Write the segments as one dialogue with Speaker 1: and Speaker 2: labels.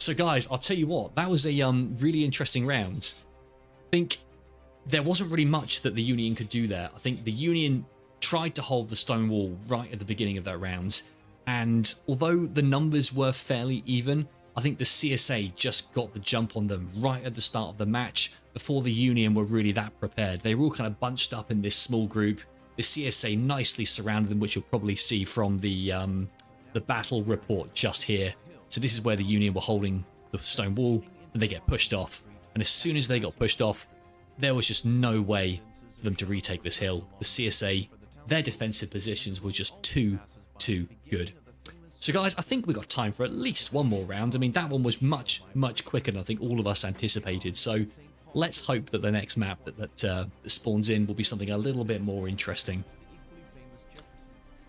Speaker 1: So guys, I'll tell you what, that was a really interesting round. I think there wasn't really much that the Union could do there. I think the Union tried to hold the stone wall right at the beginning of that round, and although the numbers were fairly even, I think the CSA just got the jump on them right at the start of the match before the Union were really that prepared. They were all kind of bunched up in this small group. The CSA nicely surrounded them, which you'll probably see from the battle report just here. So this is where the Union were holding the stone wall, and they get pushed off. And as soon as they got pushed off, there was just no way for them to retake this hill. The CSA, their defensive positions were just too good. So guys, I think we got time for at least one more round. I mean, that one was much quicker than I think all of us anticipated. So let's hope that the next map that spawns in will be something a little bit more interesting.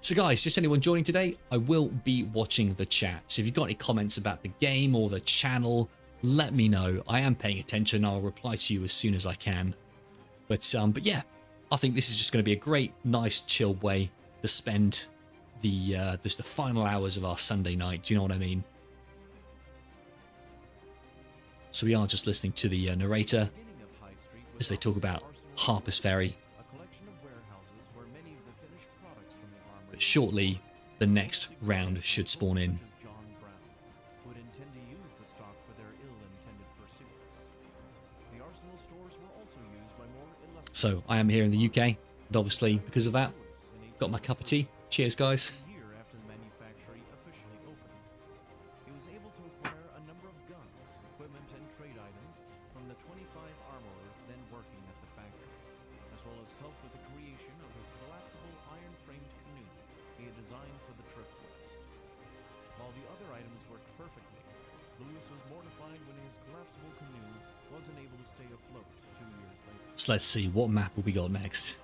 Speaker 1: So guys, just anyone joining today, I will be watching the chat. So if you've got any comments about the game or the channel, let me know. I am paying attention. I'll reply to you as soon as I can. But yeah, I think this is just going to be a great, nice, chilled way to spend the final hours of our Sunday night. Do you know what I mean? So we are just listening to the narrator as they talk about Harper's Ferry. But shortly, the next round should spawn in. So I am here in the UK, and obviously because of that, got my cup of tea. Cheers, guys. So let's see, what map will we got next?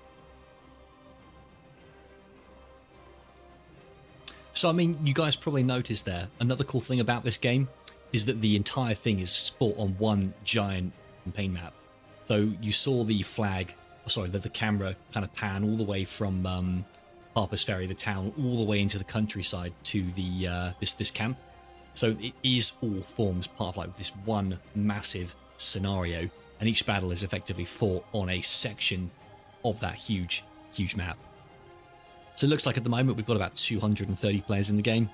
Speaker 1: So I mean, you guys probably noticed there, another cool thing about this game is that the entire thing is fought on one giant campaign map. So you saw the flag, sorry, the camera kind of pan all the way from Harper's Ferry, the town, all the way into the countryside to the this camp. So it is all forms part of like this one massive scenario, and each battle is effectively fought on a section of that huge map. So it looks like at the moment we've got about 230 players in the game,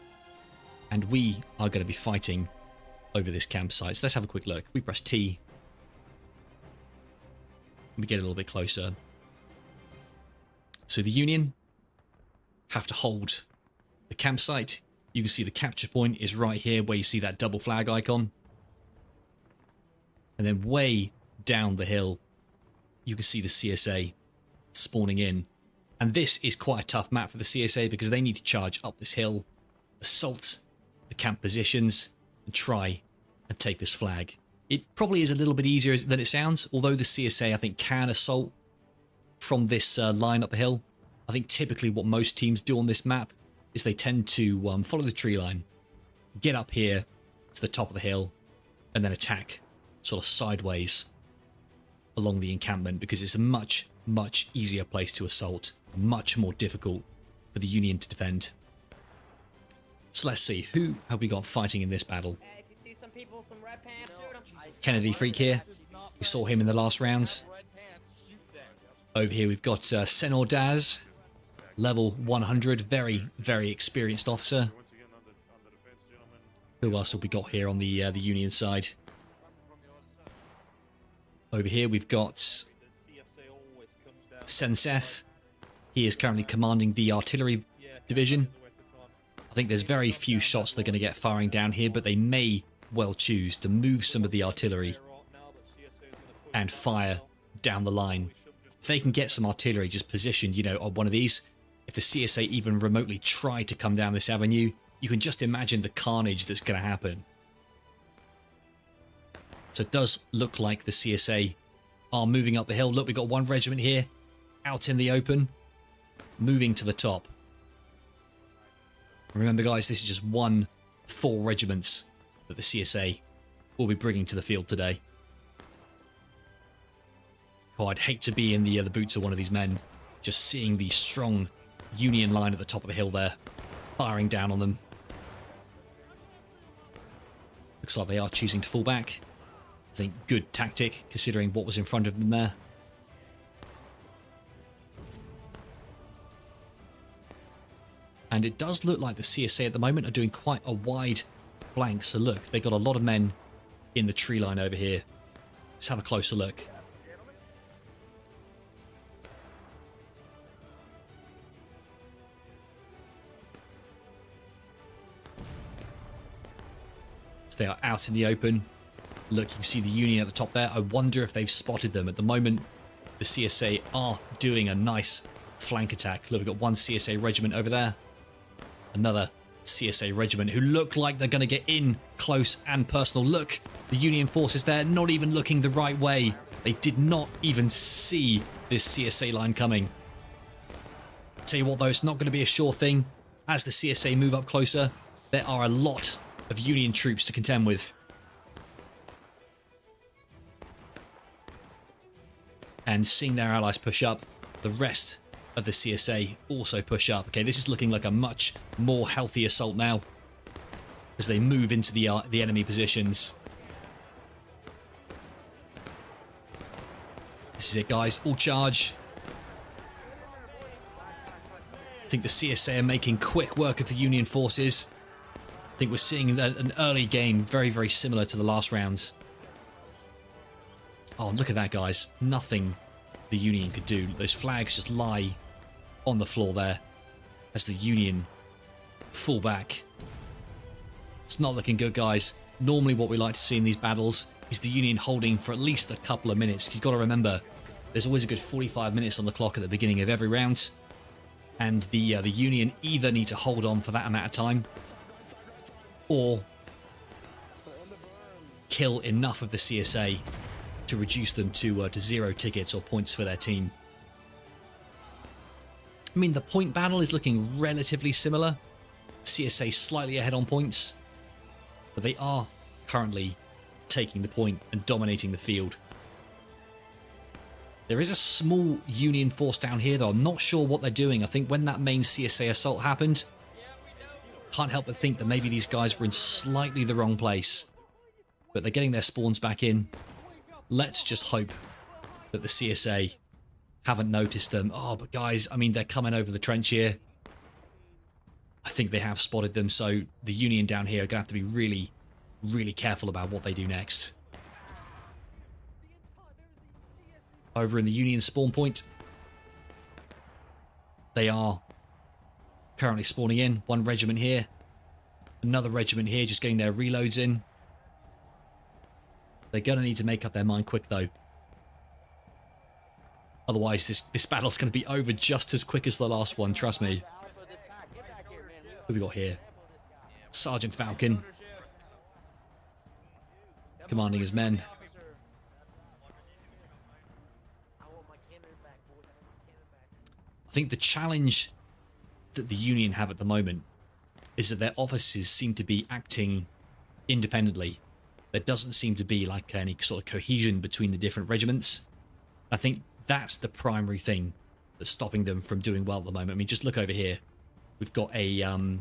Speaker 1: and we are going to be fighting over this campsite. So let's have a quick look. We press T, we get a little bit closer. So the Union have to hold the campsite. You can see the capture point is right here where you see that double flag icon. And then way down the hill, you can see the CSA spawning in. And this is quite a tough map for the CSA because they need to charge up this hill, assault the camp positions, and try and take this flag. It probably is a little bit easier than it sounds, although the CSA, I think, can assault from this line up the hill. I think typically what most teams do on this map is they tend to follow the tree line, get up here to the top of the hill, and then attack sort of sideways along the encampment because it's a much easier place to assault, much more difficult for the Union to defend. So let's see, who have we got fighting in this battle? Kennedy Freak here. We saw him in the last round. Over here we've got Senor Daz, level 100, very experienced officer. Who else have we got here on the Union side? Over here we've got Senseth. He is currently commanding the artillery division. I think there's very few shots they're going to get firing down here, but they may well choose to move some of the artillery and fire down the line. If they can get some artillery just positioned, you know, on one of these, if the CSA even remotely try to come down this avenue, you can just imagine the carnage that's going to happen. So it does look like the CSA are moving up the hill. Look, we've got one regiment here out in the open, moving to the top. Remember, guys, this is just 4 regiments that the CSA will be bringing to the field today. Oh, I'd hate to be in the boots of one of these men, just seeing the strong Union line at the top of the hill there, firing down on them. looks like they are choosing to fall back. I think good tactic considering what was in front of them there. And it does look like the CSA at the moment are doing quite a wide flank. So look, they got a lot of men in the tree line over here. Let's have a closer look. So they are out in the open. Look, you can see the Union at the top there. I wonder if they've spotted them. At the moment, the CSA are doing a nice flank attack. Look, we've got one CSA regiment over there. Another CSA regiment who look like they're going to get in close and personal. Look, the Union forces there, not even looking the right way. They did not even see this CSA line coming. Tell you what though, it's not going to be a sure thing. As the CSA move up closer, there are a lot of Union troops to contend with. And seeing their allies push up, the rest of the CSA also push up. Okay, this is looking like a much more healthy assault now as they move into the enemy positions. This is it, guys. All charge. I think the CSA are making quick work of the Union forces. I think we're seeing an early game very, very similar to the last round. Oh, look at that, guys. Nothing the Union could do. Those flags just lie on the floor there as the Union fall back. It's not looking good, guys. Normally what we like to see in these battles is the Union holding for at least a couple of minutes. You've got to remember, there's always a good 45 minutes on the clock at the beginning of every round. And the Union either need to hold on for that amount of time or kill enough of the CSA to reduce them to 0 tickets or points for their team. I mean, the point battle is looking relatively similar. CSA slightly ahead on points, but they are currently taking the point and dominating the field. There is a small Union force down here, though. I'm not sure what they're doing. I think when that main CSA assault happened, can't help but think that maybe these guys were in slightly the wrong place. But they're getting their spawns back in. Let's just hope that the CSA haven't noticed them. Oh, but guys, I mean, they're coming over the trench here. I think they have spotted them, so the Union down here are going to have to be really, really careful about what they do next. Over in the Union spawn point, they are currently spawning in. One regiment here. Another regiment here just getting their reloads in. They're going to need to make up their mind quick, though. Otherwise, this battle's going to be over just as quick as the last one, trust me. Who we got here? Sergeant Falcon. Commanding his men. I think the challenge that the Union have at the moment is that their officers seem to be acting independently. There doesn't seem to be like any sort of cohesion between the different regiments. I think that's the primary thing that's stopping them from doing well at the moment. I mean, just look over here. We've got a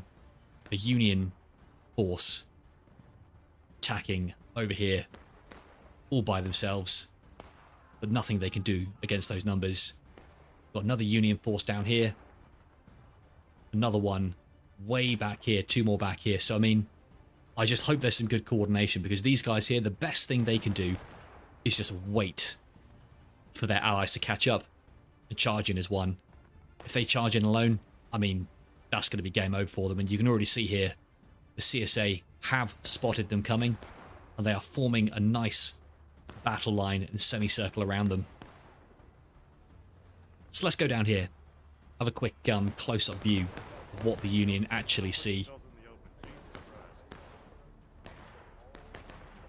Speaker 1: Union force attacking over here all by themselves, but nothing they can do against those numbers. Got another Union force down here. Another one way back here. 2 more back here. So, I mean, I just hope there's some good coordination, because these guys here, the best thing they can do is just wait for their allies to catch up and charge in as one. If they charge in alone, I mean, that's going to be game over for them. And you can already see here, the CSA have spotted them coming, and they are forming a nice battle line and semicircle around them. So let's go down here, have a quick close-up view of what the Union actually see.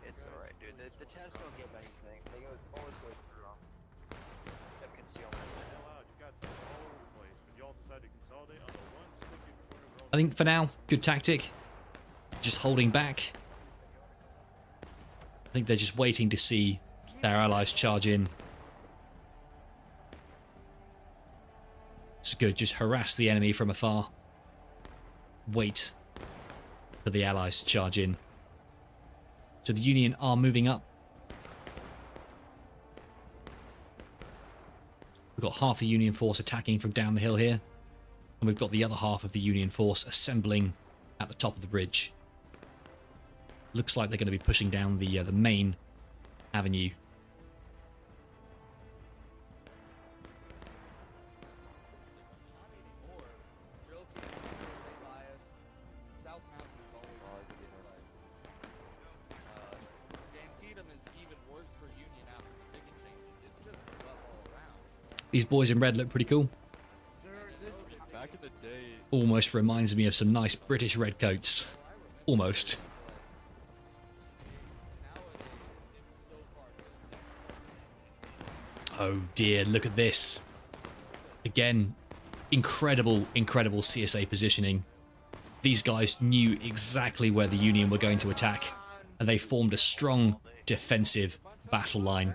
Speaker 2: It's alright, dude. The tests don't give anything. They always go through them. Except concealment.
Speaker 1: I think for now, good tactic. Just holding back. I think they're just waiting to see their allies charge in. It's good, just harass the enemy from afar. Wait for the allies to charge in. So the Union are moving up. We've got half the Union force attacking from down the hill here. And we've got the other half of the Union force assembling at the top of the bridge. Looks like they're going to be pushing down the main avenue. These boys in red look pretty cool.
Speaker 3: Back in the day,
Speaker 1: Almost reminds me of some nice British redcoats. Almost. Oh dear, look at this. Again, incredible CSA positioning. These guys knew exactly where the Union were going to attack, and they formed a strong defensive battle line.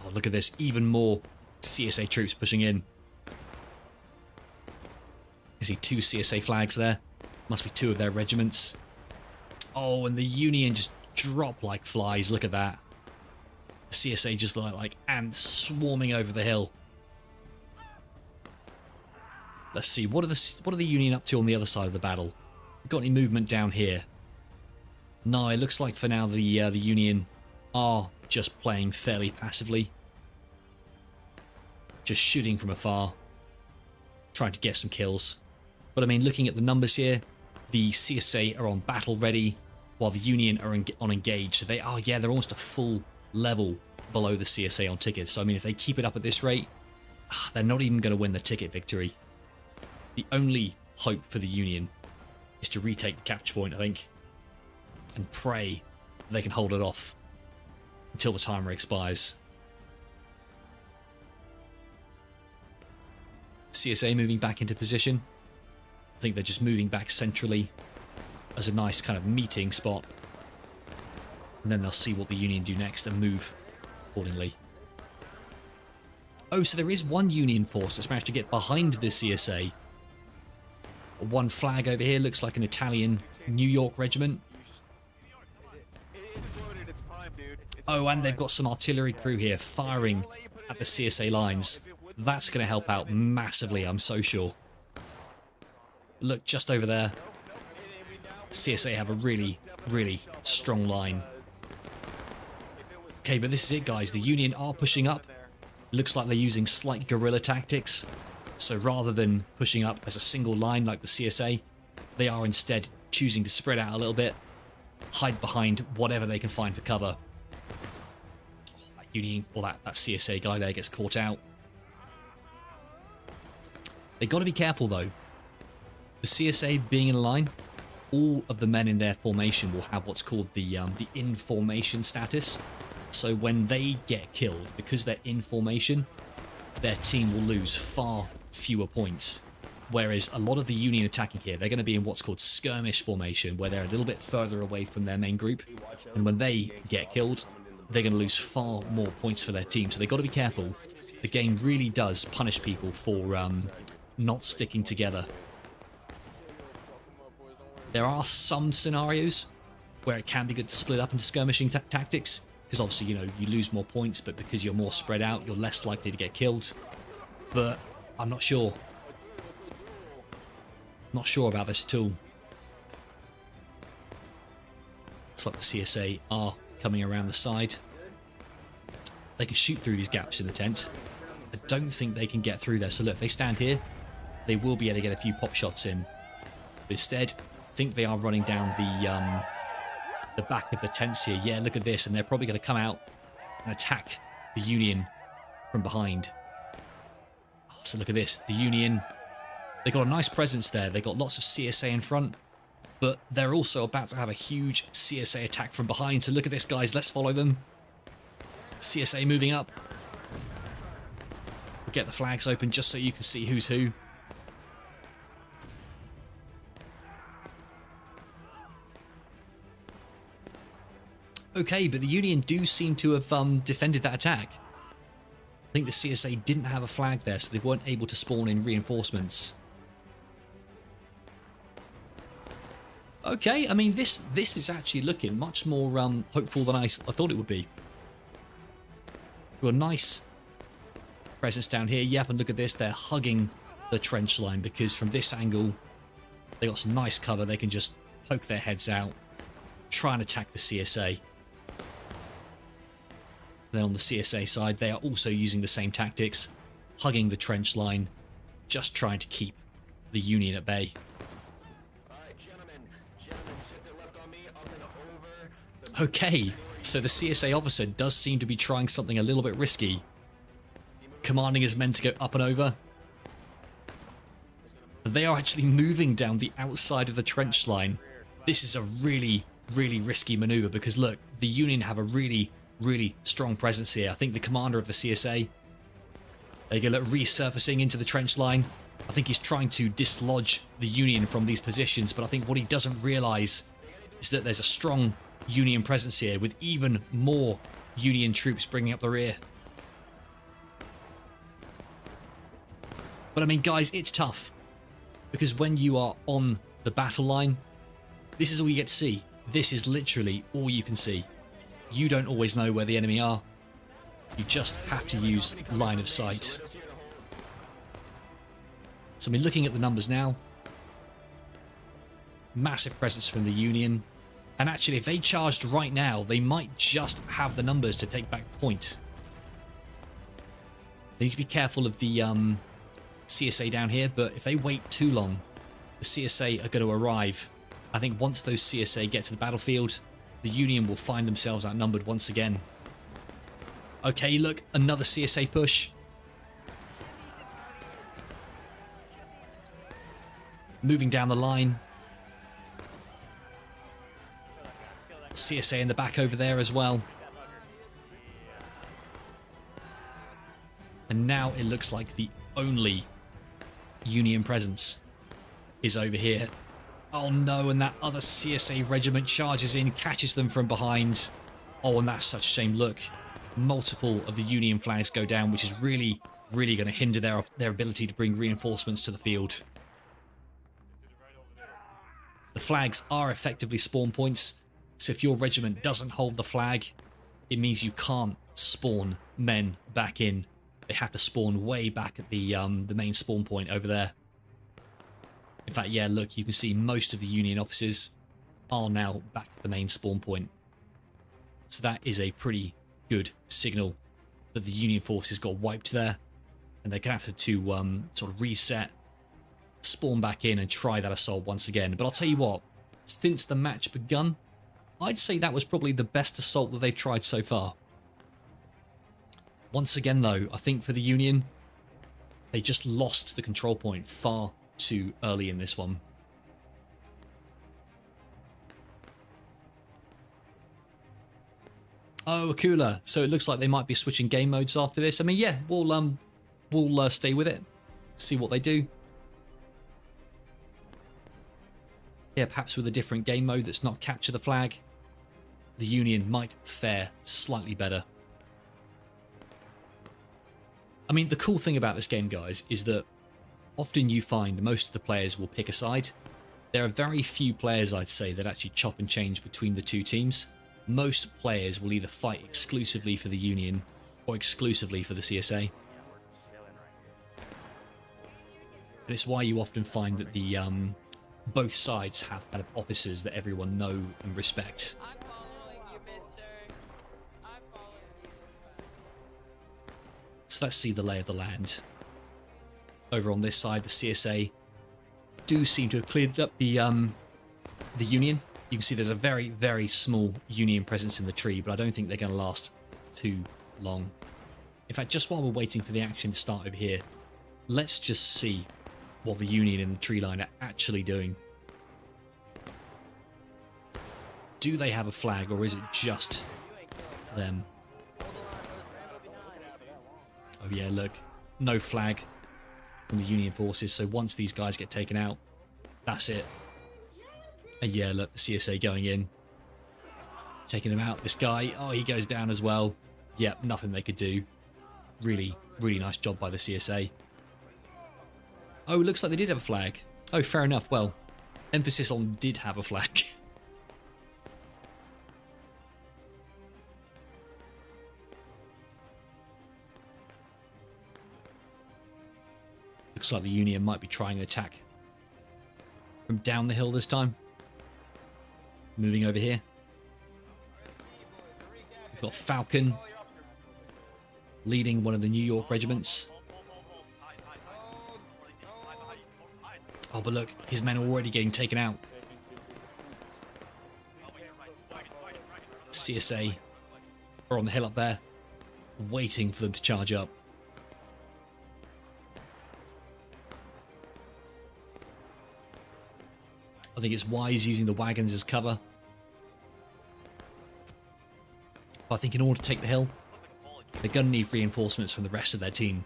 Speaker 1: Oh, look at this, even more CSA troops pushing in. You see 2 CSA flags there. Must be 2 of their regiments. Oh, and the Union just drop like flies. Look at that. The CSA just like ants swarming over the hill. Let's see, what are the Union up to on the other side of the battle? Got any movement down here? No, it looks like for now the Union are just playing fairly passively. Just shooting from afar. Trying to get some kills. But I mean, looking at the numbers here, the CSA are on battle ready, while the Union are on engage. So they are, yeah, they're almost a full level below the CSA on tickets. So I mean, if they keep it up at this rate, they're not even going to win the ticket victory. The only hope for the Union is to retake the capture point, I think, and pray they can hold it off until the timer expires. CSA moving back into position. I think they're just moving back centrally as a nice kind of meeting spot. And then they'll see what the Union do next and move accordingly. Oh, so there is one Union force that's managed to get behind the CSA. One flag over here looks like an Italian New York regiment. Oh, and they've got some artillery crew here firing at the CSA lines. That's going to help out massively, I'm so sure. Look, just over there. CSA have a really strong line. Okay, but this is it, guys. The Union are pushing up. Looks like they're using slight guerrilla tactics. So rather than pushing up as a single line like the CSA, they are instead choosing to spread out a little bit, hide behind whatever they can find for cover. That Union, or that CSA guy there gets caught out. They got to be careful though. The CSA being in a line, all of the men in their formation will have what's called the in formation status. So when they get killed, because they're in formation, their team will lose far fewer points. Whereas a lot of the Union attacking here, they're going to be in what's called skirmish formation, where they're a little bit further away from their main group. And when they get killed, they're going to lose far more points for their team. So they've got to be careful. The game really does punish people for not sticking together. There are some scenarios where it can be good to split up into skirmishing tactics, because obviously, you know, you lose more points, but because you're more spread out, you're less likely to get killed. But I'm not sure. Not sure about this at all. Looks like the CSA are coming around the side. They can shoot through these gaps in the tent. I don't think they can get through there. So look, if they stand here, they will be able to get a few pop shots in. But instead, I think they are running down the back of the tents here. Yeah, look at this, and they're probably going to come out and attack the Union from behind. So look at this, the Union, they got a nice presence there. They got lots of CSA in front, but they're also about to have a huge CSA attack from behind. So look at this, guys, let's follow them. CSA moving up. We'll get the flags open just so you can see who's who. Okay, but the Union do seem to have defended that attack. I think the CSA didn't have a flag there, so they weren't able to spawn in reinforcements. Okay, I mean, this is actually looking much more hopeful than I thought it would be. Got a nice presence down here. Yep, and look at this. They're hugging the trench line because from this angle, they got some nice cover. They can just poke their heads out, try and attack the CSA. Then on the CSA side, they are also using the same tactics, hugging the trench line, just trying to keep the Union at bay. Okay, so the CSA officer does seem to be trying something a little bit risky, commanding his men to go up and over. They are actually moving down the outside of the trench line. This is a really, really risky maneuver because look, the Union have a really, really strong presence here. I think the commander of the CSA, they go resurfacing into the trench line. I think he's trying to dislodge the Union from these positions, but I think what he doesn't realize is that there's a strong Union presence here with even more Union troops bringing up the rear. But I mean, guys, it's tough because when you are on the battle line, this is all you get to see. This is literally all you can see. You don't always know where the enemy are. You just have to use line of sight. So I mean, looking at the numbers now, massive presence from the Union. And actually, if they charged right now, they might just have the numbers to take back the point. They need to be careful of the CSA down here, but if they wait too long, the CSA are going to arrive. I think once those CSA get to the battlefield, the Union will find themselves outnumbered once again. Okay, look, another CSA push. Moving down the line. CSA in the back over there as well. And now it looks like the only Union presence is over here. Oh no, and that other CSA regiment charges in, catches them from behind. Oh, and that's such a shame. Look, multiple of the Union flags go down, which is really, really going to hinder their ability to bring reinforcements to the field. The flags are effectively spawn points, so if your regiment doesn't hold the flag, it means you can't spawn men back in. They have to spawn way back at the main spawn point over there. In fact, yeah, look, you can see most of the Union officers are now back at the main spawn point. So that is a pretty good signal that the Union forces got wiped there, and they're going to have to sort of reset, spawn back in and try that assault once again. But I'll tell you what, since the match begun, I'd say that was probably the best assault that they've tried so far. Once again, though, I think for the Union, they just lost the control point far too early in this one. Oh, Akula. So it looks like they might be switching game modes after this. I mean, yeah, we'll stay with it, see what they do. Yeah, perhaps with a different game mode that's not capture the flag, the Union might fare slightly better. I mean, the cool thing about this game, guys, is that often you find most of the players will pick a side. There are very few players, I'd say, that actually chop and change between the two teams. Most players will either fight exclusively for the Union or exclusively for the CSA. And it's why you often find that the both sides have kind of officers that everyone know and respect.
Speaker 4: I'm following you, mister. I'm following you.
Speaker 1: So let's see the lay of the land. Over on this side, the CSA do seem to have cleared up the Union. You can see there's a very, very small Union presence in the tree, but I don't think they're going to last too long. In fact, just while we're waiting for the action to start over here, let's just see what the Union in the tree line are actually doing. Do they have a flag, or is it just them? Oh yeah, look, no flag from the Union forces, so once these guys get taken out, that's it. And yeah, look, the CSA going in. Taking him out. This guy, oh, he goes down as well. Yep, nothing they could do. Really, really nice job by the CSA. Oh, looks like they did have a flag. Oh, fair enough. Well, emphasis on did have a flag. Looks like the Union might be trying an attack from down the hill this time. Moving over here. We've got Falcon leading one of the New York regiments. Oh, but look, his men are already getting taken out. CSA are on the hill up there, waiting for them to charge up. I think it's wise using the wagons as cover. But I think in order to take the hill, they're going to need reinforcements from the rest of their team.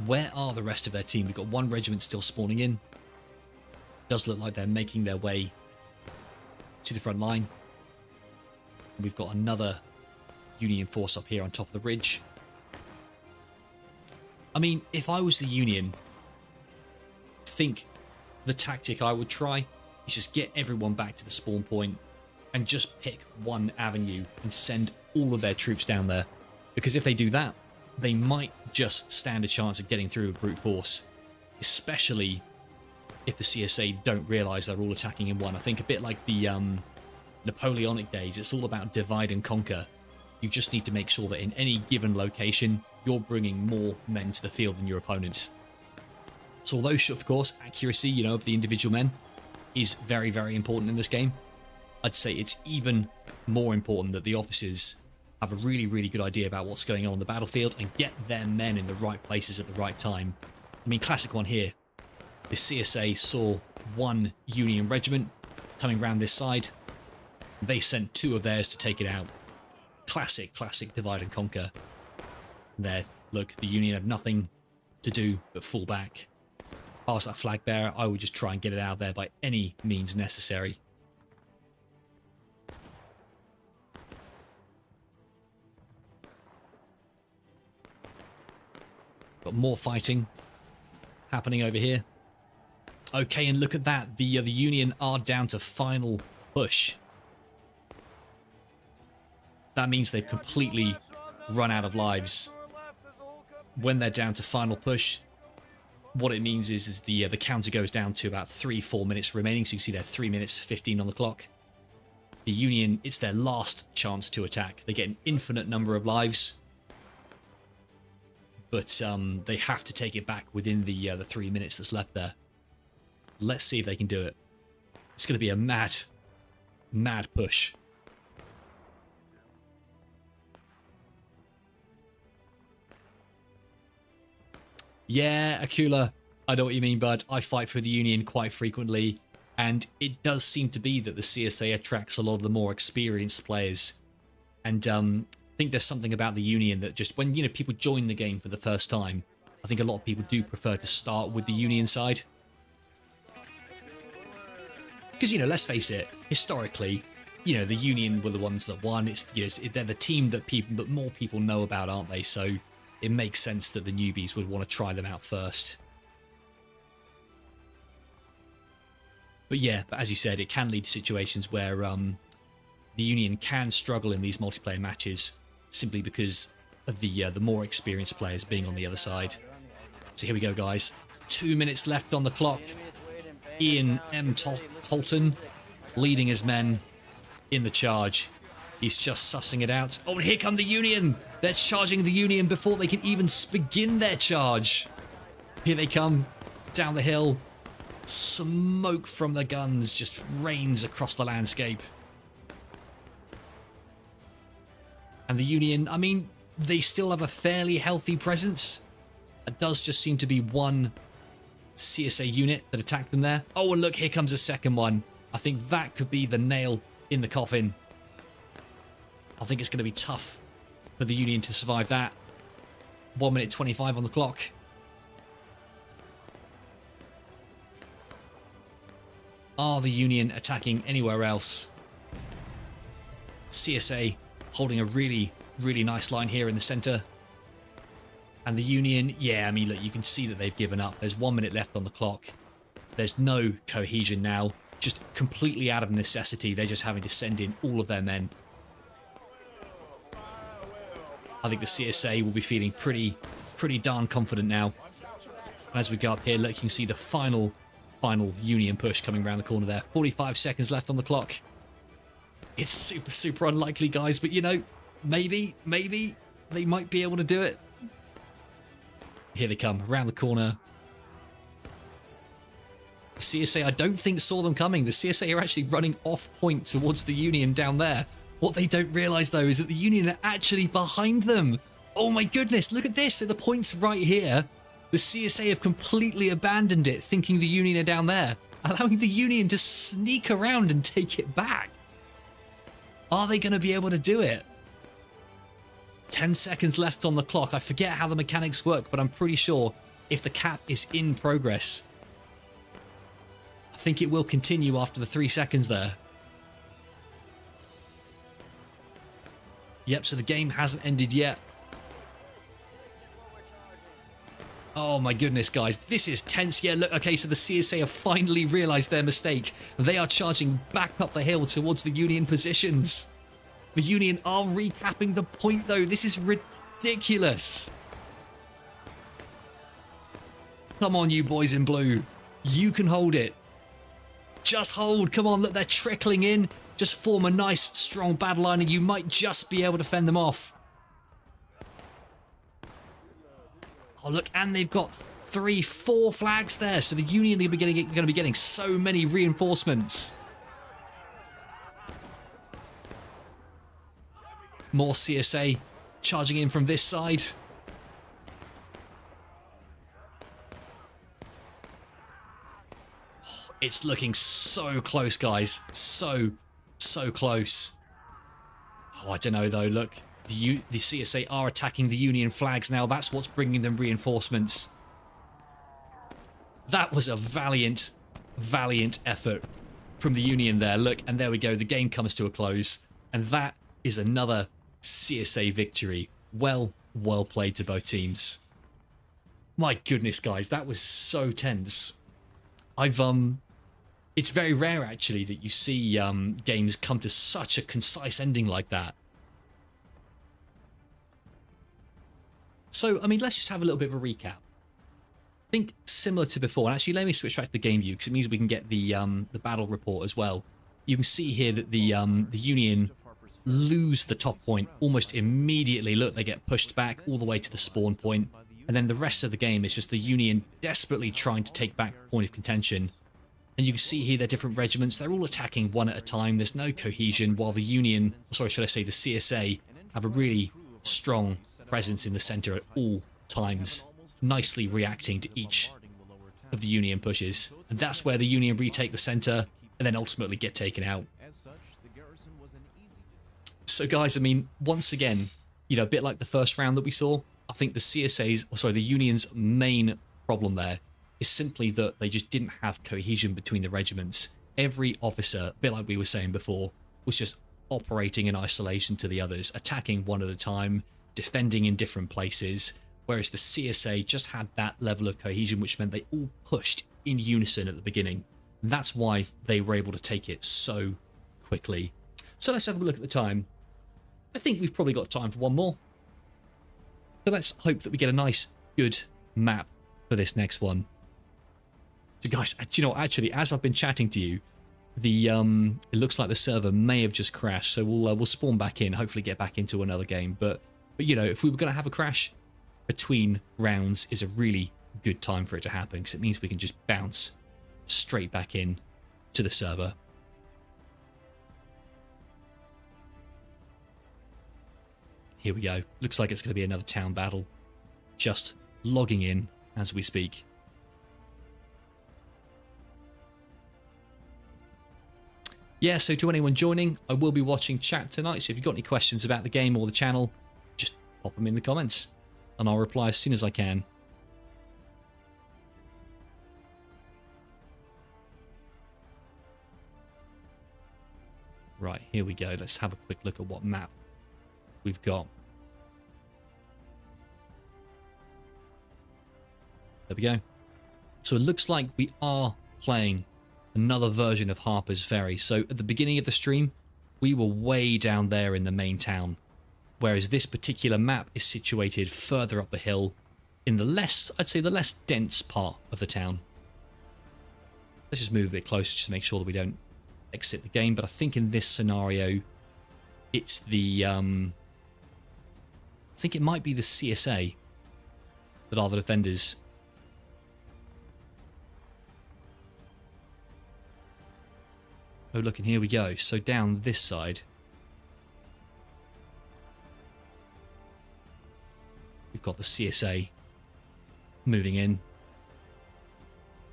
Speaker 1: Where are the rest of their team? We've got one regiment still spawning in. Does look like they're making their way to the front line. We've got another Union force up here on top of the ridge. I mean, if I was the Union, I think the tactic I would try is just get everyone back to the spawn point and just pick one avenue and send all of their troops down there. Because if they do that, they might just stand a chance of getting through with brute force. Especially if the CSA don't realise they're all attacking in one. I think a bit like the Napoleonic days, it's all about divide and conquer. You just need to make sure that in any given location, you're bringing more men to the field than your opponents. So although, of course, accuracy, you know, of the individual men is very, very important in this game, I'd say it's even more important that the officers have a really, really good idea about what's going on the battlefield and get their men in the right places at the right time. I mean, classic one here. The CSA saw one Union regiment coming around this side. They sent two of theirs to take it out. Classic, classic divide and conquer. There, look, the Union have nothing to do but fall back. Past that flag bearer, I would just try and get it out of there by any means necessary. Got more fighting happening over here. Okay, and look at that. The Union are down to final push. That means they've completely run out of lives. When they're down to final push, what it means is the counter goes down to about 3-4 minutes remaining. So you can see there 3 minutes 15 on the clock. The Union, it's their last chance to attack. They get an infinite number of lives, but they have to take it back within the 3 minutes that's left there. Let's see if they can do it. It's going to be a mad, mad push. Yeah, Akula, I know what you mean, bud. I fight for the Union quite frequently, and it does seem to be that the CSA attracts a lot of the more experienced players. And I think there's something about the Union that just when, you know, people join the game for the first time, I think a lot of people do prefer to start with the Union side. Because, you know, let's face it, historically, you know, the Union were the ones that won. It's, you know, they're the team that more people know about, aren't they? So it makes sense that the newbies would want to try them out first. But yeah, but as you said, it can lead to situations where the Union can struggle in these multiplayer matches simply because of the more experienced players being on the other side. So here we go, guys. 2 minutes left on the clock. Ian M. Tolton leading his men in the charge. He's just sussing it out. Oh, and here come the Union. They're charging the Union before they can even begin their charge. Here they come down the hill. Smoke from the guns just rains across the landscape. And the Union, I mean, they still have a fairly healthy presence. It does just seem to be one CSA unit that attacked them there. Oh, and look, here comes a second one. I think that could be the nail in the coffin. I think it's going to be tough for the Union to survive that. 1 minute 25 on the clock. Are the Union attacking anywhere else? CSA holding a really, really nice line here in the center. And the Union, yeah, I mean, look, you can see that they've given up. There's 1 minute left on the clock. There's no cohesion now. Just completely out of necessity. They're just having to send in all of their men. I think the CSA will be feeling pretty darn confident now. And as we go up here, look, you can see the final Union push coming around the corner there. 45 seconds left on the clock. It's super unlikely, guys, but you know, maybe they might be able to do it. Here they come, around the corner. The CSA, I don't think, saw them coming. The CSA are actually running off point towards the Union down there. What they don't realise, though, is that the Union are actually behind them. Oh my goodness, look at this. So the point's right here. The CSA have completely abandoned it, thinking the Union are down there, allowing the Union to sneak around and take it back. Are they going to be able to do it? 10 seconds left on the clock. I forget how the mechanics work, but I'm pretty sure if the cap is in progress, I think it will continue after the 3 seconds there. Yep, so the game hasn't ended yet. Oh my goodness, guys, this is tense. Yeah, look, okay, so the CSA have finally realised their mistake. They are charging back up the hill towards the Union positions. The Union are recapping the point, though. This is ridiculous. Come on, you boys in blue. You can hold it. Just hold. Come on, look, they're trickling in. Just form a nice, strong battle line, and you might just be able to fend them off. Oh, look, and they've got 3, 4 flags there. So the Union are going to be getting so many reinforcements. More CSA charging in from this side. Oh, it's looking so close, guys. So close. Oh, I don't know, though. Look, the CSA are attacking the Union flags now. That's what's bringing them reinforcements. That was a valiant effort from the Union there. Look, and there we go. The game comes to a close. And that is another CSA victory. Well played to both teams. My goodness, guys, that was so tense. It's very rare, actually, that you see games come to such a concise ending like that. So, I mean, let's just have a little bit of a recap. I think similar to before, and actually let me switch back to the game view because it means we can get the battle report as well. You can see here that the Union lose the top point almost immediately. Look, they get pushed back all the way to the spawn point, and then the rest of the game is just the Union desperately trying to take back the point of contention. And you can see here their different regiments, they're all attacking one at a time. There's no cohesion, while the Union, sorry, should I say the CSA, have a really strong presence in the center at all times, nicely reacting to each of the Union pushes. And that's where the Union retake the center and then ultimately get taken out. So guys, I mean, once again, you know, a bit like the first round that we saw, I think the Union's main problem there is simply that they just didn't have cohesion between the regiments. Every officer, a bit like we were saying before, was just operating in isolation to the others, attacking one at a time, defending in different places, whereas the CSA just had that level of cohesion, which meant they all pushed in unison at the beginning. And that's why they were able to take it so quickly. So let's have a look at the time. I think we've probably got time for one more. So let's hope that we get a nice, good map for this next one. So guys, do you know, actually, as I've been chatting to you, it looks like the server may have just crashed. So we'll spawn back in, hopefully get back into another game. But you know, if we were going to have a crash between rounds, is a really good time for it to happen because it means we can just bounce straight back in to the server. Here we go. Looks like it's going to be another town battle. Just logging in as we speak. Yeah, so to anyone joining, I will be watching chat tonight, so if you've got any questions about the game or the channel, just pop them in the comments, and I'll reply as soon as I can. Right, here we go. Let's have a quick look at what map we've got. There we go. So it looks like we are playing another version of Harper's Ferry. So at the beginning of the stream, we were way down there in the main town, whereas this particular map is situated further up the hill in the less, I'd say the less dense part of the town. Let's just move a bit closer just to make sure that we don't exit the game. But I think in this scenario, it's the, I think it might be the CSA that are the defenders. Oh, look, and here we go. So down this side, we've got the CSA moving in.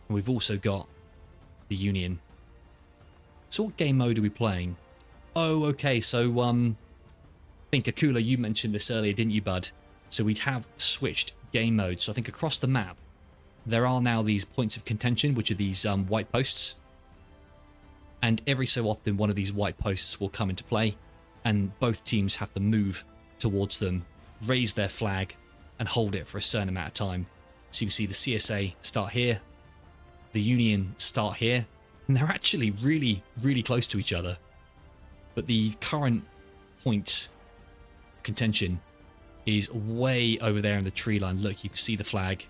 Speaker 1: And we've also got the Union. So what game mode are we playing? Oh, okay. So, I think Akula, you mentioned this earlier, didn't you, bud? So we'd have switched game modes. So I think across the map, there are now these points of contention, which are these white posts. And every so often, one of these white posts will come into play, and both teams have to move towards them, raise their flag, and hold it for a certain amount of time. So you can see the CSA start here, the Union start here, and they're actually really, really close to each other. But the current point of contention is way over there in the tree line. Look, you can see the flag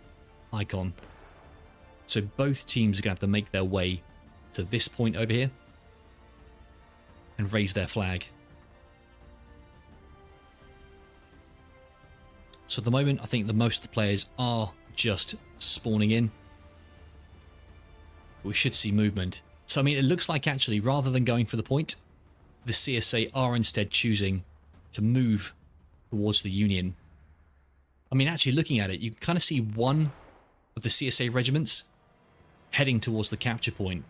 Speaker 1: icon. So both teams are going to have to make their way to this point over here and raise their flag. So at the moment, I think the most of the players are just spawning in. We should see movement. So I mean, it looks like actually, rather than going for the point, the CSA are instead choosing to move towards the Union. I mean, actually looking at it, you can kind of see one of the CSA regiments heading towards the capture point,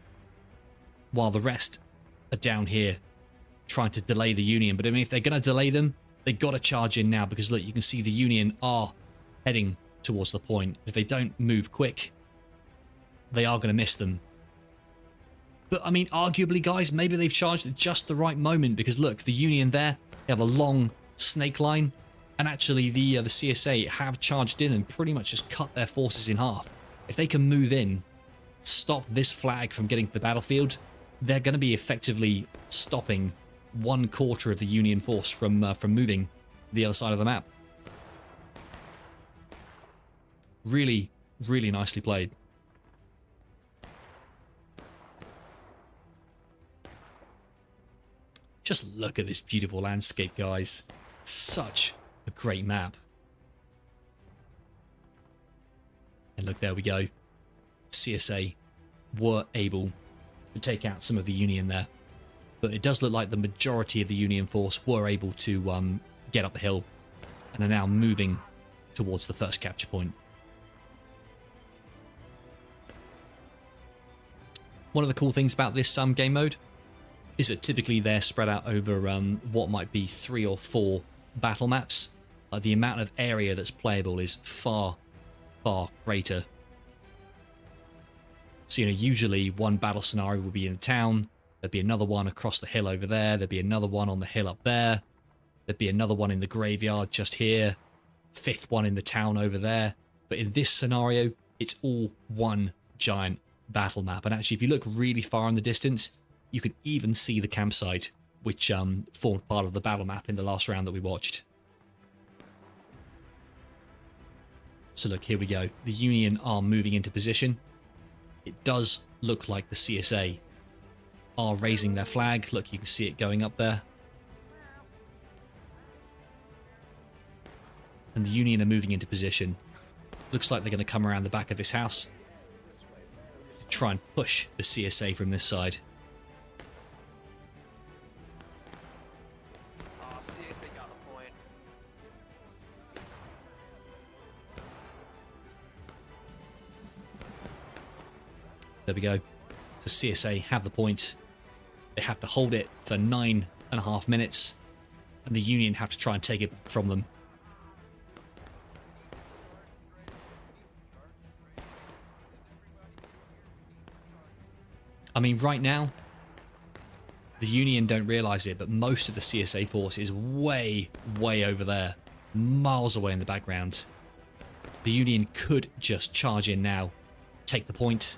Speaker 1: while the rest are down here trying to delay the Union. But I mean, if they're going to delay them, they've got to charge in now, because look, you can see the Union are heading towards the point. If they don't move quick, they are going to miss them. But I mean, arguably, guys, maybe they've charged at just the right moment, because look, the Union there, they have a long snake line, and actually the CSA have charged in and pretty much just cut their forces in half. If they can move in, stop this flag from getting to the battlefield, they're going to be effectively stopping 1/4 of the Union force from moving the other side of the map. Really, really nicely played. Just look at this beautiful landscape, guys. Such a great map. And look, there we go. CSA were able to take out some of the Union there. But it does look like the majority of the Union force were able to get up the hill and are now moving towards the first capture point. One of the cool things about this game mode is that typically they're spread out over what might be 3 or 4 battle maps. The amount of area that's playable is far, far greater. So, you know, usually one battle scenario will be in a town, there'd be another one across the hill over there, there'd be another one on the hill up there, there'd be another one in the graveyard just here, 5th one in the town over there. But in this scenario, it's all one giant battle map. And actually, if you look really far in the distance, you can even see the campsite, which formed part of the battle map in the last round that we watched. So look, here we go. The Union are moving into position. It does look like the CSA are raising their flag. Look, you can see it going up there. And the Union are moving into position. Looks like they're going to come around the back of this house, try and push the CSA from this side.
Speaker 2: Oh, CSA got the point.
Speaker 1: There we go. So CSA have the point. They have to hold it for 9.5 minutes, and the Union have to try and take it from them. I mean, right now, The Union don't realize it, but most of the CSA force is way, way over there, miles away in the background. The Union could just charge in now, take the point,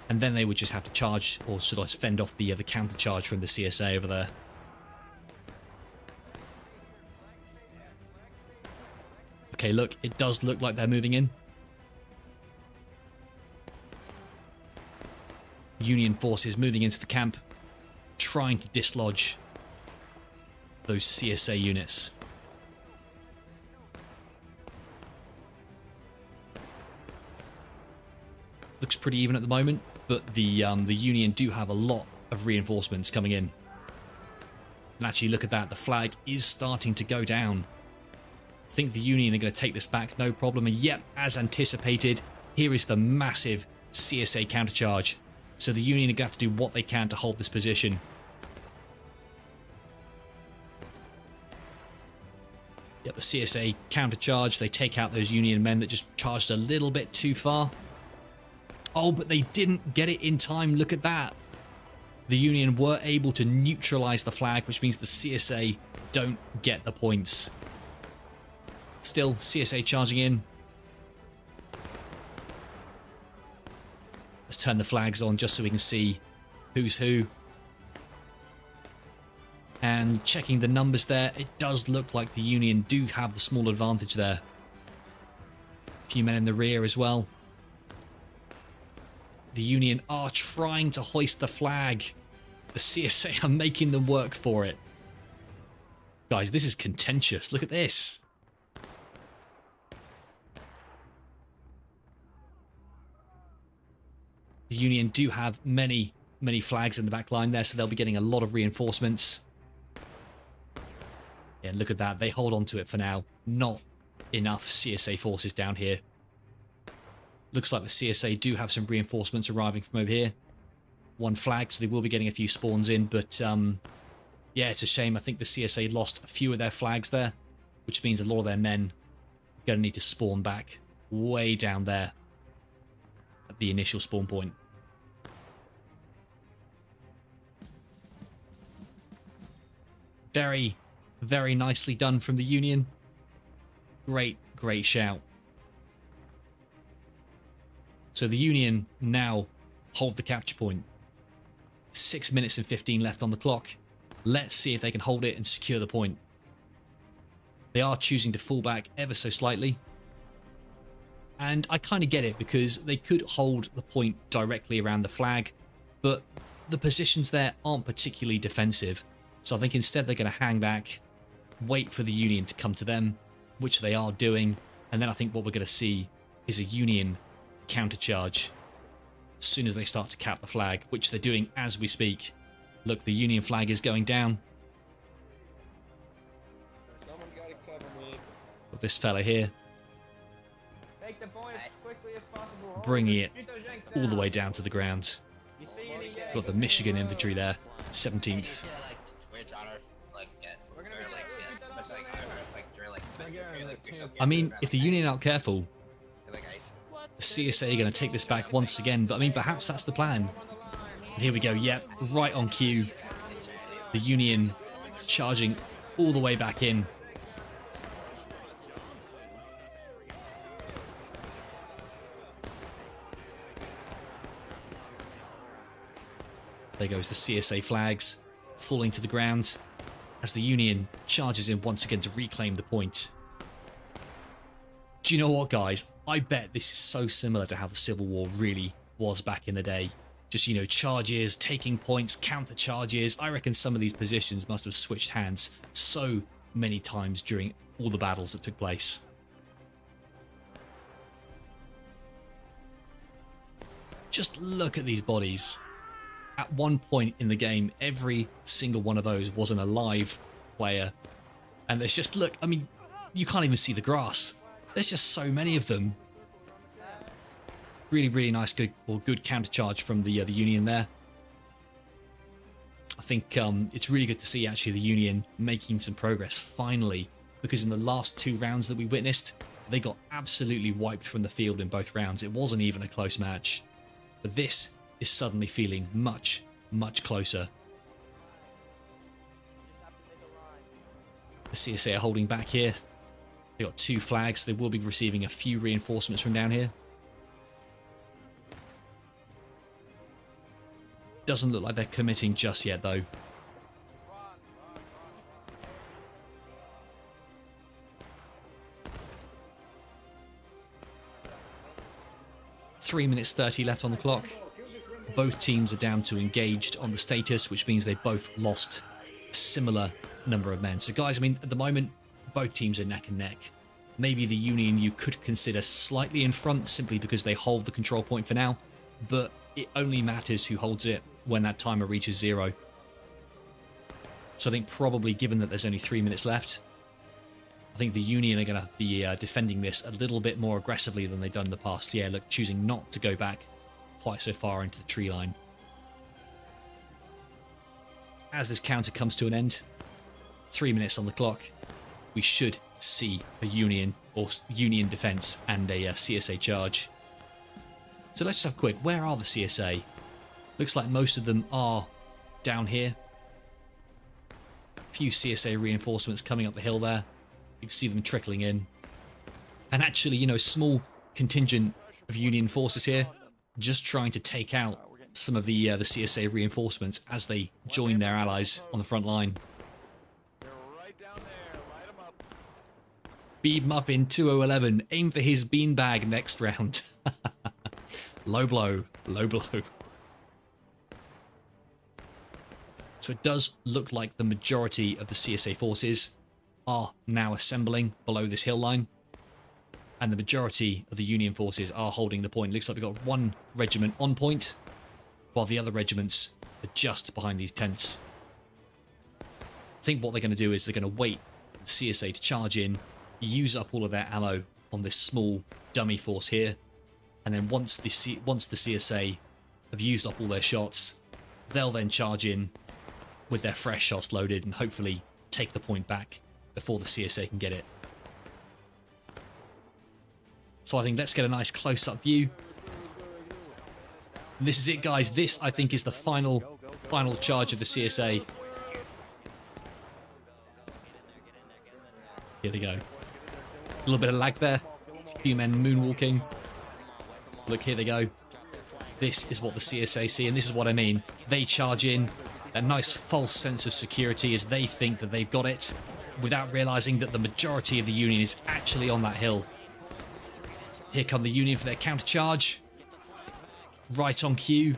Speaker 1: and then they would just have to charge, or sort of fend off the counter charge from the CSA over there. Okay, look, it does look like they're moving in. Union forces moving into the camp, trying to dislodge those CSA units. Looks pretty even at the moment, but the Union do have a lot of reinforcements coming in. And actually, look at that, the flag is starting to go down. I think the Union are going to take this back, no problem. And yep, as anticipated, here is the massive CSA countercharge. So the Union are going to have to do what they can to hold this position. Yep, the CSA countercharge. They take out those Union men that just charged a little bit too far. Oh, but they didn't get it in time. Look at that. The Union were able to neutralize the flag, which means the CSA don't get the points. Still, CSA charging in. Let's turn the flags on just so we can see who's who. And checking the numbers there, it does look like the Union do have the small advantage there. A few men in the rear as well. The Union are trying to hoist the flag. The CSA are making them work for it. Guys, this is contentious. Look at this. The Union do have many flags in the back line there, so they'll be getting a lot of reinforcements. Yeah, look at that. They hold on to it for now. Not enough CSA forces down here. Looks like the CSA do have some reinforcements arriving from over here. One flag, so they will be getting a few spawns in, but yeah, it's a shame. I think the CSA lost a few of their flags there, which means a lot of their men are going to need to spawn back way down there at the initial spawn point. Very, very nicely done from the Union. Great, great shout. So the Union now hold the capture point. 6 minutes and 15 left on the clock. Let's see if they can hold it and secure the point. They are choosing to fall back ever so slightly. And I kind of get it, because they could hold the point directly around the flag, but the positions there aren't particularly defensive. So I think instead they're going to hang back, wait for the Union to come to them, which they are doing. And then I think what we're going to see is a Union countercharge as soon as they start to cap the flag, which they're doing as we speak. Look, the Union flag is going down.
Speaker 2: Someone gotta cover me.
Speaker 1: Got this fella here,
Speaker 2: Take the point as quickly as possible.
Speaker 1: bringing it
Speaker 2: Shoot those Yanks
Speaker 1: all the way down to the ground.
Speaker 2: You see any Yanks?
Speaker 1: Got the Michigan infantry there, 17th. I mean, if the Union aren't careful, the CSA are going to take this back once again, but I mean, perhaps that's the plan. And here we go, yep, right on cue. The Union charging all the way back in. There goes the CSA flags, falling to the ground as the Union charges in once again to reclaim the point. Do you know what, guys? I bet this is so similar to how the Civil War really was back in the day. Just, you know, charges, taking points, counter charges. I reckon some of these positions must have switched hands so many times during all the battles that took place. Just look at these bodies. At one point in the game, every single one of those was an alive player. And there's just, look, I mean, you can't even see the grass. There's just so many of them. Really, really nice, good countercharge from the Union there. I think it's really good to see actually the Union making some progress finally, because in the last 2 rounds that we witnessed, they got absolutely wiped from the field in both rounds. It wasn't even a close match. But this is suddenly feeling much, much closer. The CSA are holding back here. They've got 2 flags. They will be receiving a few reinforcements from down here. Doesn't look like they're committing just yet, though. "3:30 left on the clock. Both teams are down to engaged on the status, which means they both lost a similar number of men. So guys, I mean, at the moment, both teams are neck and neck. Maybe the Union you could consider slightly in front simply because they hold the control point for now, but it only matters who holds it when that timer reaches 0. So I think probably, given that there's only 3 minutes left, I think the Union are going to be defending this a little bit more aggressively than they've done in the past. Yeah, look, choosing not to go back quite so far into the tree line. As this counter comes to an end, 3 minutes on the clock, we should see a Union defense and a CSA charge. So let's just have a quick, where are the CSA? Looks like most of them are down here. A few CSA reinforcements coming up the hill there. You can see them trickling in. And actually, you know, small contingent of Union forces here, just trying to take out some of the CSA reinforcements as they join their allies on the front line. Beeb Muffin 2011, aim for his beanbag next round. Low blow, low blow. So it does look like the majority of the CSA forces are now assembling below this hill line, and the majority of the Union forces are holding the point. Looks like we've got 1 regiment on point, while the other regiments are just behind these tents. I think what they're going to do is they're going to wait for the CSA to charge in, use up all of their ammo on this small dummy force here, and then once the CSA have used up all their shots, they'll then charge in with their fresh shots loaded and hopefully take the point back before the CSA can get it. So I think let's get a nice close-up view. And this is it, guys. This, I think, is the final charge of the CSA. Here they go. A little bit of lag there. A few men moonwalking. Look, here they go. This is what the CSA see, and this is what I mean. They charge in. A nice false sense of security as they think that they've got it, without realizing that the majority of the Union is actually on that hill. Here come the Union for their counter-charge. Right on cue.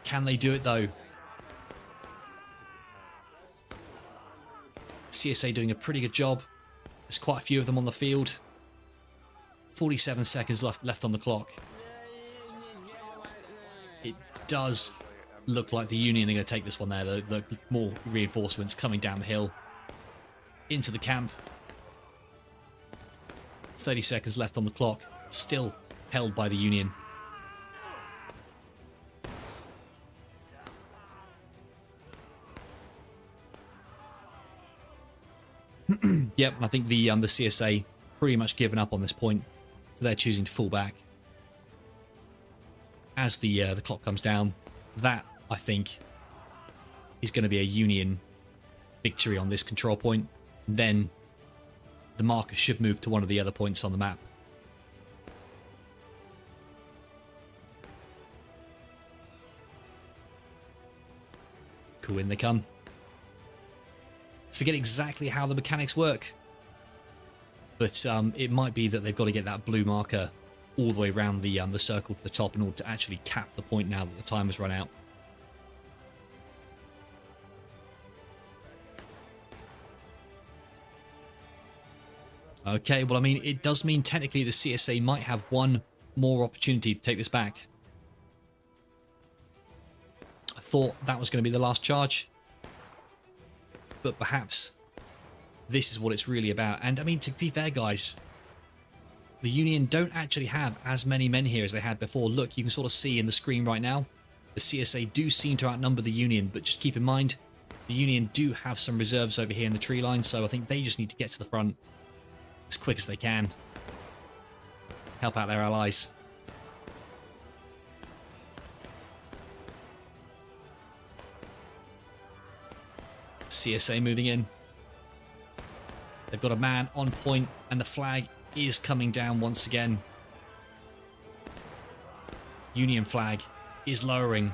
Speaker 1: Can they do it, though? CSA doing a pretty good job. There's quite a few of them on the field. 47 seconds left on the clock. It does look like the Union are going to take this one there. The more reinforcements coming down the hill into the camp. 30 seconds left on the clock. Still held by the Union. Yep, I think the CSA pretty much given up on this point, so they're choosing to fall back. As the clock comes down, that, I think, is going to be a Union victory on this control point. Then the marker should move to one of the other points on the map. Cool, in they come. Forget exactly how the mechanics work, but it might be that they've got to get that blue marker all the way around the circle to the top in order to actually cap the point now that the time has run out. Okay, well, I mean, it does mean technically the CSA might have one more opportunity to take this back. I thought that was going to be the last charge, but perhaps this is what it's really about. And I mean, to be fair, guys, the Union don't actually have as many men here as they had before. Look, you can sort of see in the screen right now, the CSA do seem to outnumber the Union, but just keep in mind, the Union do have some reserves over here in the tree line, so I think they just need to get to the front as quick as they can. Help out their allies. CSA moving in. They've got a man on point, and the flag is coming down once again. Union flag is lowering.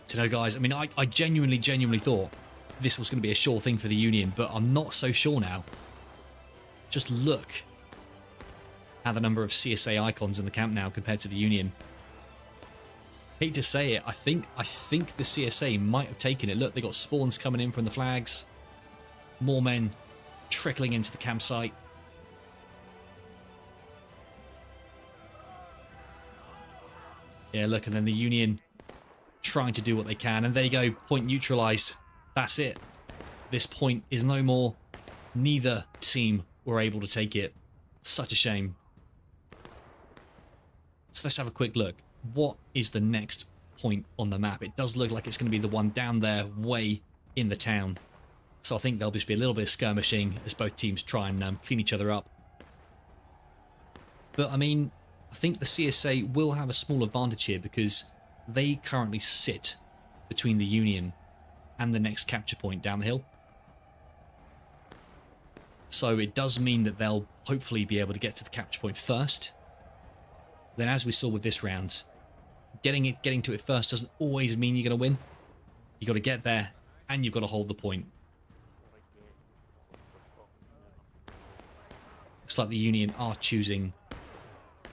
Speaker 1: To know, guys, I mean, I genuinely thought this was going to be a sure thing for the Union, but I'm not so sure now. Just look at the number of CSA icons in the camp now compared to the Union. Hate to say it, I think the CSA might have taken it. Look, they got spawns coming in from the flags. More men trickling into the campsite. Yeah, look, and then the Union trying to do what they can, and there you go, point neutralized. That's it. This point is no more. Neither team were able to take it. Such a shame. So let's have a quick look. What is the next point on the map? It does look like it's going to be the one down there, way in the town. So I think there'll just be a little bit of skirmishing as both teams try and clean each other up. But I mean, I think the CSA will have a small advantage here because they currently sit between the Union and the next capture point down the hill. So it does mean that they'll hopefully be able to get to the capture point first. Then, as we saw with this round, getting to it first doesn't always mean you're going to win. You got to get there and you've got to hold the point. Looks like the Union are choosing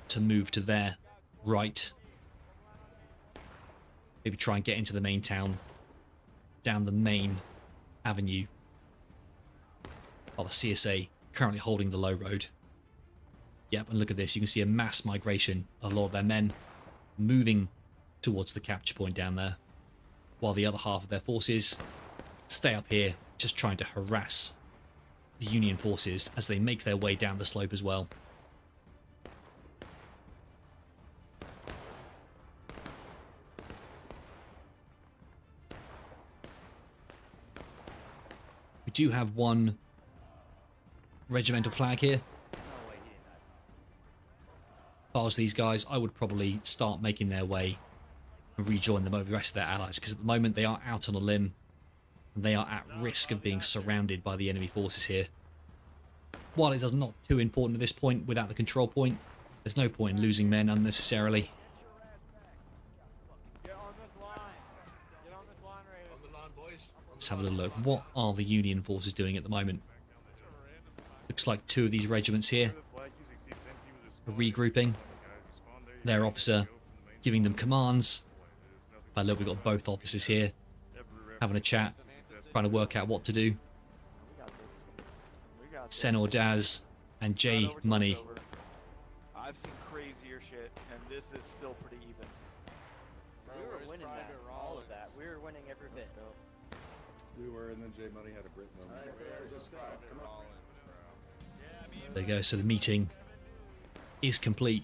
Speaker 1: to move to their right. Maybe try and get into the main town down the main avenue. While the CSA currently holding the low road. Yep, and look at this. You can see a mass migration of a lot of their men moving towards the capture point down there. While the other half of their forces stay up here, just trying to harass the Union forces as they make their way down the slope as well. We do have one regimental flag here. If I was these guys, I would probably start making their way and rejoin them over the rest of their allies, because at the moment they are out on a limb and they are at risk of being surrounded by the enemy forces here. While it is not too important at this point without the control point, there's no point in losing men unnecessarily. Let's have a little look. What are the Union forces doing at the moment? Looks like two of these regiments here are regrouping. Their officer giving them commands. But look, we've got both officers here having a chat, trying to work out what to do. Senor Daz and J Money.
Speaker 5: I've seen crazier shit, and this is still pretty even.
Speaker 2: We were winning that, all of that. We were winning every bit.
Speaker 6: We were, and then J Money had a Brit moment.
Speaker 1: There you go, so the meeting is complete.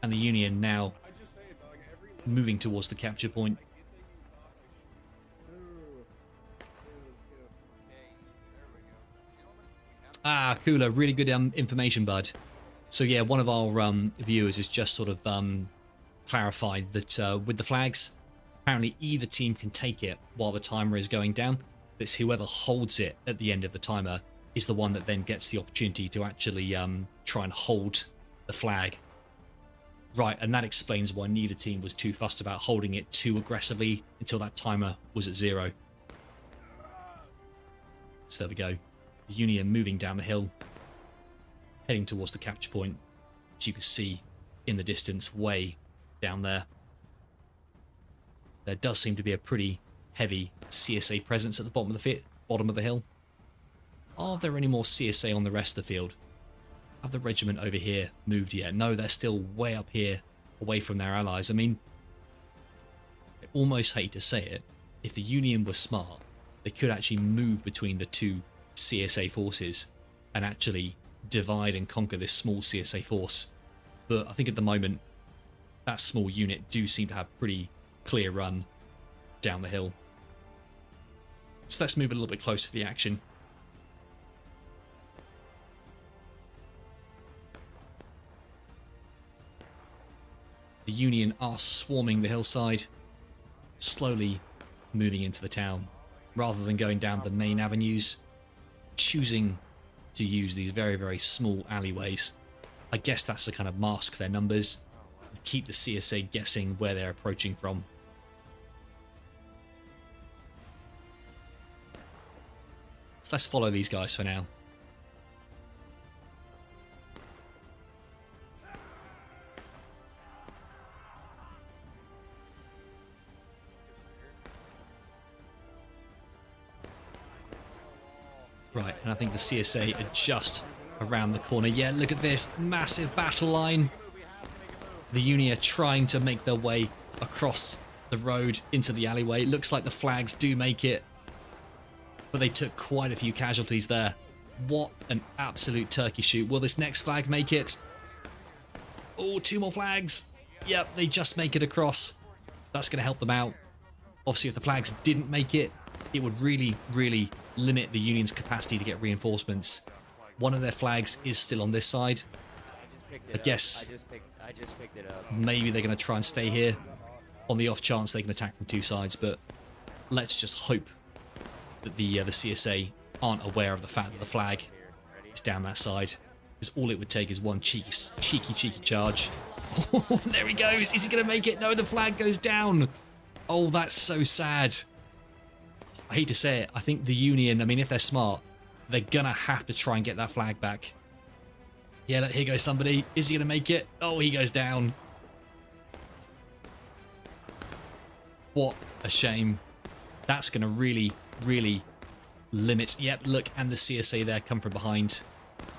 Speaker 1: And the Union now moving towards the capture point. Ah, cooler. Really good information, bud. So yeah, one of our viewers has just sort of clarified that with the flags, apparently either team can take it while the timer is going down. It's whoever holds it at the end of the timer is the one that then gets the opportunity to actually try and hold the flag. Right, and that explains why neither team was too fussed about holding it too aggressively until that timer was at 0. So there we go. The Union moving down the hill, heading towards the capture point, as you can see in the distance way down there. There does seem to be a pretty heavy CSA presence at the bottom of the hill. Are there any more CSA on the rest of the field? Have the regiment over here moved yet? No, they're still way up here, away from their allies. I mean, I almost hate to say it, if the Union were smart, they could actually move between the two CSA forces and actually divide and conquer this small CSA force. But I think at the moment, that small unit do seem to have pretty clear run down the hill. So let's move a little bit closer to the action. The Union are swarming the hillside, slowly moving into the town, rather than going down the main avenues, choosing to use these very, very small alleyways. I guess that's to kind of mask their numbers, keep the CSA guessing where they're approaching from. So let's follow these guys for now. Right, and I think the CSA are just around the corner. Yeah, look at this massive battle line. The Union are trying to make their way across the road into the alleyway. It looks like the flags do make it, but they took quite a few casualties there. What an absolute turkey shoot. Will this next flag make it? Oh, 2 more flags. Yep, they just make it across. That's going to help them out. Obviously, if the flags didn't make it, it would really, really limit the Union's capacity to get reinforcements. One of their flags is still on this side. I guess
Speaker 7: I just picked it up.
Speaker 1: maybe they're going to try and stay here on the off chance they can attack from 2 sides, but let's just hope that the CSA aren't aware of the fact that the flag is down that side, because all it would take is one cheeky charge. Oh, there he goes. Is he going to make it? No, the flag goes down. Oh, that's so sad. I hate to say it. I think the Union, I mean, if they're smart, they're going to have to try and get that flag back. Yeah, look, here goes somebody. Is he going to make it? Oh, he goes down. What a shame. That's going to really, really limit. Yep, look, and the CSA there come from behind.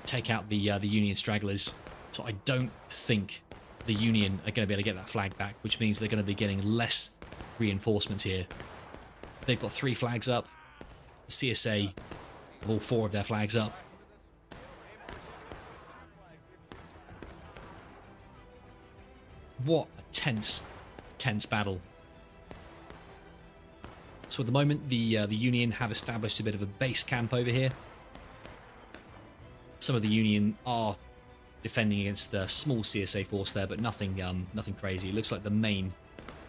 Speaker 1: Take out the Union stragglers. So I don't think the Union are going to be able to get that flag back, which means they're going to be getting less reinforcements here. They've got 3 flags up. The CSA have all 4 of their flags up. What a tense battle. So at the moment, the Union have established a bit of a base camp over here. Some of the Union are defending against a small CSA force there, but nothing crazy. It looks like the main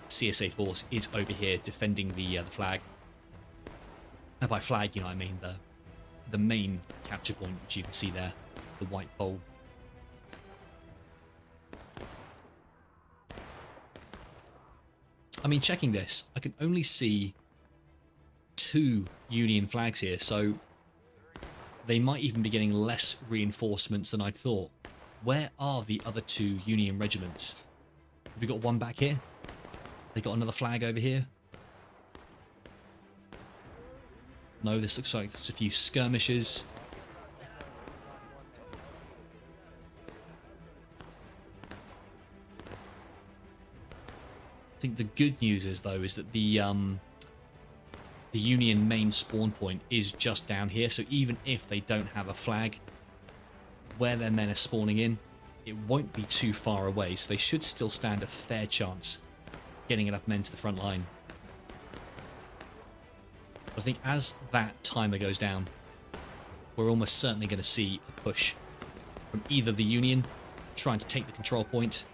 Speaker 1: CSA force is over here defending the flag. And by flag, you know, I mean the main capture point, which you can see there, the white pole. I mean, checking this, I can only see 2 Union flags here, so they might even be getting less reinforcements than I'd thought. Where are the other 2 Union regiments? Have we got one back here? They got another flag over here? No, this looks like just a few skirmishes. I think the good news is, though, is that the Union main spawn point is just down here, so even if they don't have a flag where their men are spawning in, it won't be too far away, so they should still stand a fair chance getting enough men to the front line. But I think as that timer goes down, we're almost certainly going to see a push from either the Union trying to take the control point,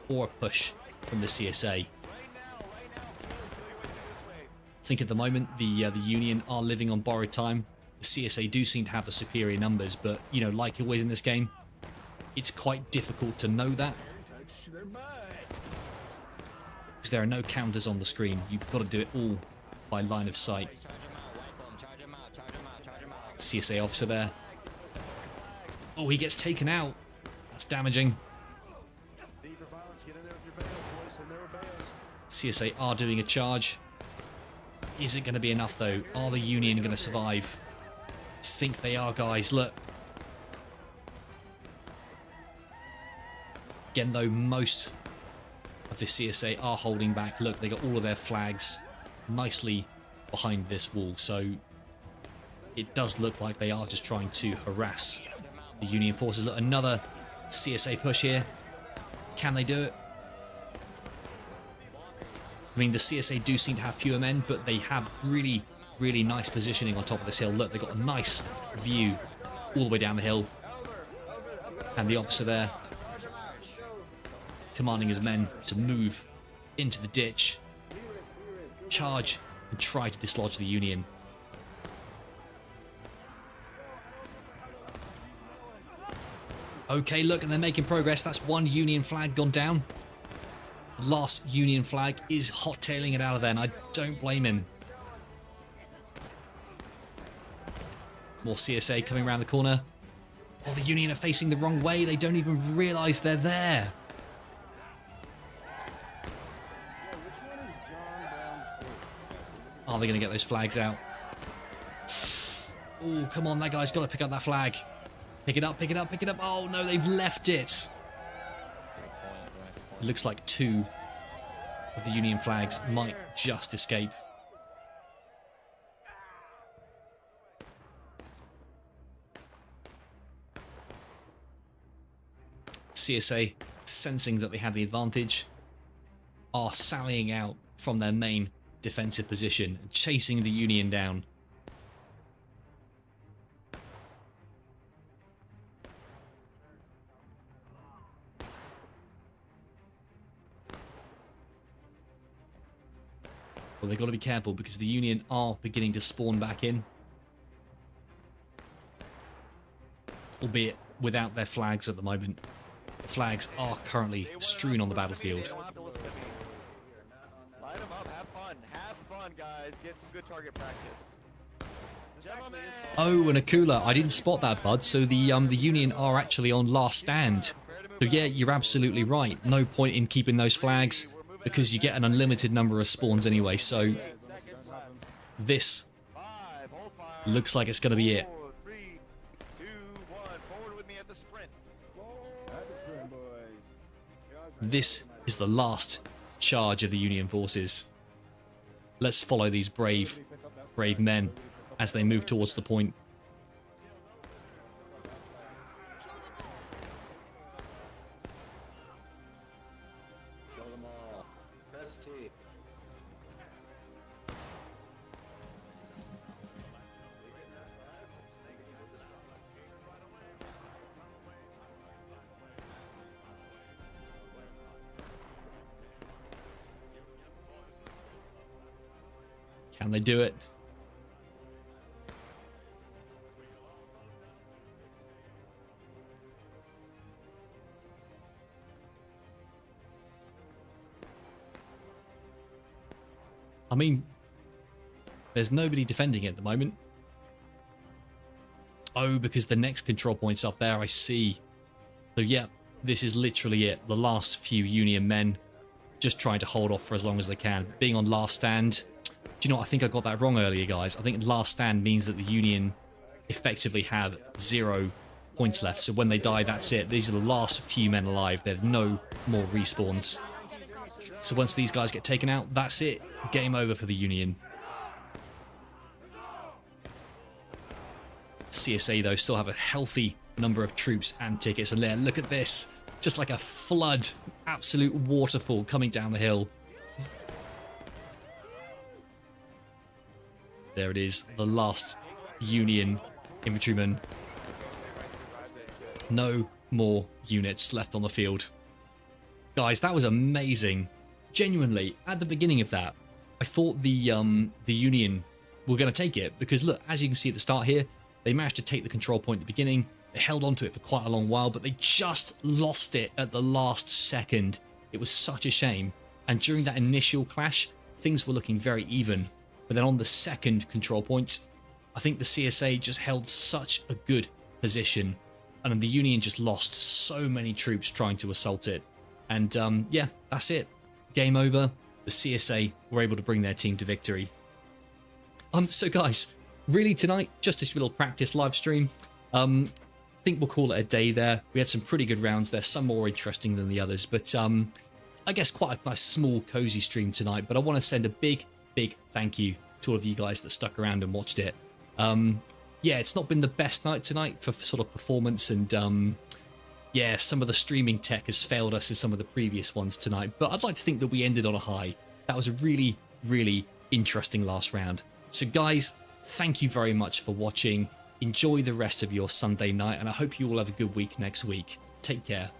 Speaker 1: or a push from the CSA. I think at the moment the Union are living on borrowed time. The CSA do seem to have the superior numbers, but you know, like always in this game, it's quite difficult to know that because there are no counters on the screen. You've got to do it all by line of sight. CSA officer there. Oh, he gets taken out. That's damaging. CSA are doing a charge. Is it going to be enough, though? Are the Union going to survive? I think they are, guys. Look. Again, though, most of the CSA are holding back. Look, they got all of their flags nicely behind this wall, so it does look like they are just trying to harass the Union forces. Look, another CSA push here. Can they do it? I mean, the CSA do seem to have fewer men, but they have really Really nice positioning on top of this hill. Look, they've got a nice view all the way down the hill. And the officer there commanding his men to move into the ditch, charge, and try to dislodge the Union. Okay, look, and they're making progress. That's one Union flag gone down. The last Union flag is hot-tailing it out of there, and I don't blame him. More CSA coming around the corner. Oh, the Union are facing the wrong way. They don't even realise they're there. Are they going to get those flags out? Oh, come on, that guy's got to pick up that flag. Pick it up, pick it up, pick it up. Oh, no, they've left it. It looks like 2 of the Union flags might just escape. CSA, sensing that they had the advantage, are sallying out from their main defensive position, chasing the Union down. Well, they've got to be careful because the Union are beginning to spawn back in. Albeit without their flags at the moment. The flags are currently strewn on the battlefield.
Speaker 5: They don't have to listen to me. Line them up, have fun, guys. Get some good target practice. Gentlemen.
Speaker 1: Oh, and Akula, I didn't spot that, bud. So the Union are actually on last stand. So yeah, you're absolutely right. No point in keeping those flags because you get an unlimited number of spawns anyway. So this looks like it's going to be it.
Speaker 5: 3, 2, 1. Forward with me at the sprint.
Speaker 1: This is the last charge of the Union forces. Let's follow these brave men as they move towards the point.
Speaker 7: Kill them all. Press T.
Speaker 1: Can they do it? I mean, there's nobody defending it at the moment. Oh, because the next control point's up there, I see. So yeah, this is literally it. The last few Union men just trying to hold off for as long as they can. Being on last stand. Do you know what? I think I got that wrong earlier, guys. I think last stand means that the Union effectively have 0 points left. So when they die, that's it. These are the last few men alive. There's no more respawns. So once these guys get taken out, that's it. Game over for the Union. CSA, though, still have a healthy number of troops and tickets. And there, look at this. Just like a flood, absolute waterfall coming down the hill. There it is, the last Union infantryman. No more units left on the field. Guys, that was amazing. Genuinely, at the beginning of that, I thought the Union were going to take it. Because look, as you can see at the start here, they managed to take the control point at the beginning. They held on to it for quite a long while, but they just lost it at the last second. It was such a shame. And during that initial clash, things were looking very even. But then on the second control point, I think the CSA just held such a good position. And the Union just lost so many troops trying to assault it. And yeah, that's it. Game over. The CSA were able to bring their team to victory. So guys, really tonight, just a little practice live stream. I think we'll call it a day there. We had some pretty good rounds there, some more interesting than the others. But I guess quite a nice small cozy stream tonight. But I want to send a big thank you to all of you guys that stuck around and watched it. Yeah, it's not been the best night tonight for sort of performance, and yeah, some of the streaming tech has failed us in some of the previous ones tonight, but I'd like to think that we ended on a high. That was a really interesting last round. So guys, thank you very much for watching. Enjoy the rest of your Sunday night, and I hope you all have a good week next week. Take care.